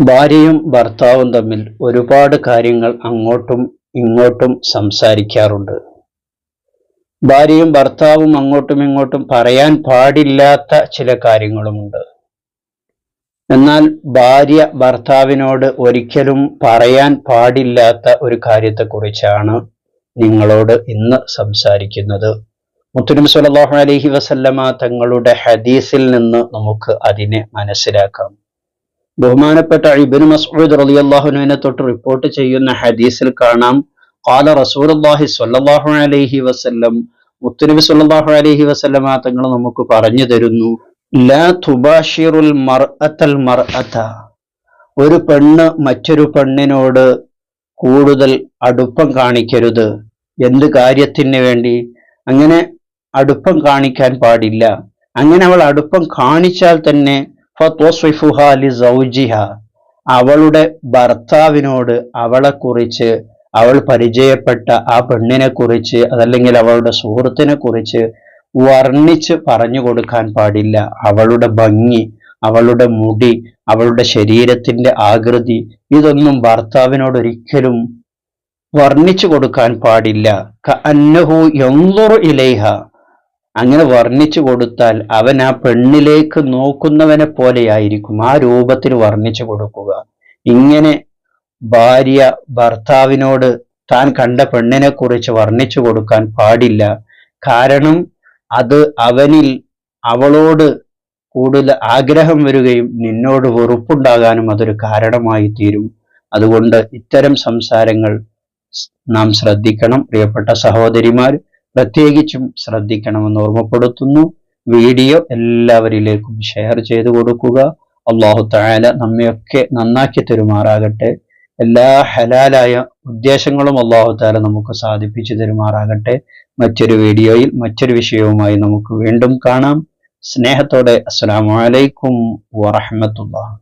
ഭാര്യയും ഭർത്താവും തമ്മിൽ ഒരുപാട് കാര്യങ്ങൾ അങ്ങോട്ടും ഇങ്ങോട്ടും സംസാരിക്കാറുണ്ട്. ഭാര്യയും ഭർത്താവും അങ്ങോട്ടും ഇങ്ങോട്ടും പറയാൻ പാടില്ലാത്ത ചില കാര്യങ്ങളുമുണ്ട്. എന്നാൽ ഭാര്യ ഭർത്താവിനോട് ഒരിക്കലും പറയാൻ പാടില്ലാത്ത ഒരു കാര്യത്തെക്കുറിച്ചാണ് നിങ്ങളോട് ഇന്ന് സംസാരിക്കുന്നത്. മുത്തുനബി സ്വല്ലല്ലാഹു അലൈഹി വസല്ലമ തങ്ങളുടെ ഹദീസിൽ നിന്ന് നമുക്ക് അതിനെ മനസ്സിലാക്കാം. ബഹുമാനപ്പെട്ട ഇബ്നു മസ്ഊദ് റളിയല്ലാഹു അൻഹുവിനെ തൊട്ട് റിപ്പോർട്ട് ചെയ്യുന്ന ഹദീസിൽ കാണാം, ഖാല റസൂലുള്ളാഹി സ്വല്ലല്ലാഹു അലൈഹി വസല്ലം, മുത്തുനബി സ്വല്ലല്ലാഹു അലൈഹി വസല്ലമ തങ്ങൾ നമുക്ക് പറഞ്ഞു തരുന്നു, ലാ തുബാഷിറുൽ മർഅത്തൽ മർഅത, ഒരു പെണ്ണ് മറ്റൊരു പെണ്ണിനോട് കൂടുതൽ അടുപ്പം കാണിക്കരുത്. എന്ത് കാര്യത്തിന് വേണ്ടി? അങ്ങനെ അടുപ്പം കാണിക്കാൻ പാടില്ല. അങ്ങനെ അവൾ അടുപ്പം കാണിച്ചാൽ തന്നെ ഫത്വസ്വിഫുഹാ ലിസൗജിഹ, അവളുടെ ഭർത്താവിനോട് അവളെക്കുറിച്ച്, അവൾ പരിചയപ്പെട്ട ആ പെണ്ണിനെ കുറിച്ച്, അതല്ലെങ്കിൽ അവളുടെ സുഹൃത്തിനെ കുറിച്ച് വർണ്ണിച്ച് പറഞ്ഞു കൊടുക്കാൻ പാടില്ല. അവളുടെ ഭംഗി, അവളുടെ മുടി, അവളുടെ ശരീരത്തിന്റെ ആകൃതി, ഇതൊന്നും ഭർത്താവിനോട് ഒരിക്കലും വർണ്ണിച്ചു കൊടുക്കാൻ പാടില്ല. കഅന്നഹു യൻദുറു ഇലൈഹ, അങ്ങനെ വർണ്ണിച്ചു കൊടുത്താൽ അവൻ ആ പെണ്ണിലേക്ക് നോക്കുന്നവനെ പോലെയായിരിക്കും. ആ രൂപത്തിൽ വർണ്ണിച്ചു കൊടുക്കുക. ഇങ്ങനെ ഭാര്യ ഭർത്താവിനോട് താൻ കണ്ട പെണ്ണിനെ കുറിച്ച് വർണ്ണിച്ചു കൊടുക്കാൻ പാടില്ല. കാരണം അത് അവനിൽ അവളോട് കൂടുതൽ ആഗ്രഹം വരികയും നിന്നോട് വെറുപ്പുണ്ടാകാനും അതൊരു കാരണമായി തീരും. അതുകൊണ്ട് ഇത്തരം സംസാരങ്ങൾ നാം ശ്രദ്ധിക്കണം. പ്രിയപ്പെട്ട സഹോദരിമാർ പ്രത്യേകിച്ചും ശ്രദ്ധിക്കണമെന്ന് ഓർമ്മപ്പെടുത്തുന്നു. വീഡിയോ എല്ലാവരിലേക്കും ഷെയർ ചെയ്തു കൊടുക്കുക. അല്ലാഹു തആല നമ്മയൊക്കെ നന്നാക്കി തരുമാറാകട്ടെ. എല്ലാ ഹലാലായ ഉദ്ദേശങ്ങളും അല്ലാഹു തആല നമുക്ക് സാധിപ്പിച്ചു തരുമാറാകട്ടെ. മറ്റൊരു വീഡിയോയിൽ മറ്റൊരു വിഷയവുമായി നമുക്ക് വീണ്ടും കാണാം. സ്നേഹത്തോടെ അസ്സലാമു അലൈക്കും വറഹ്മത്തുള്ളാഹി.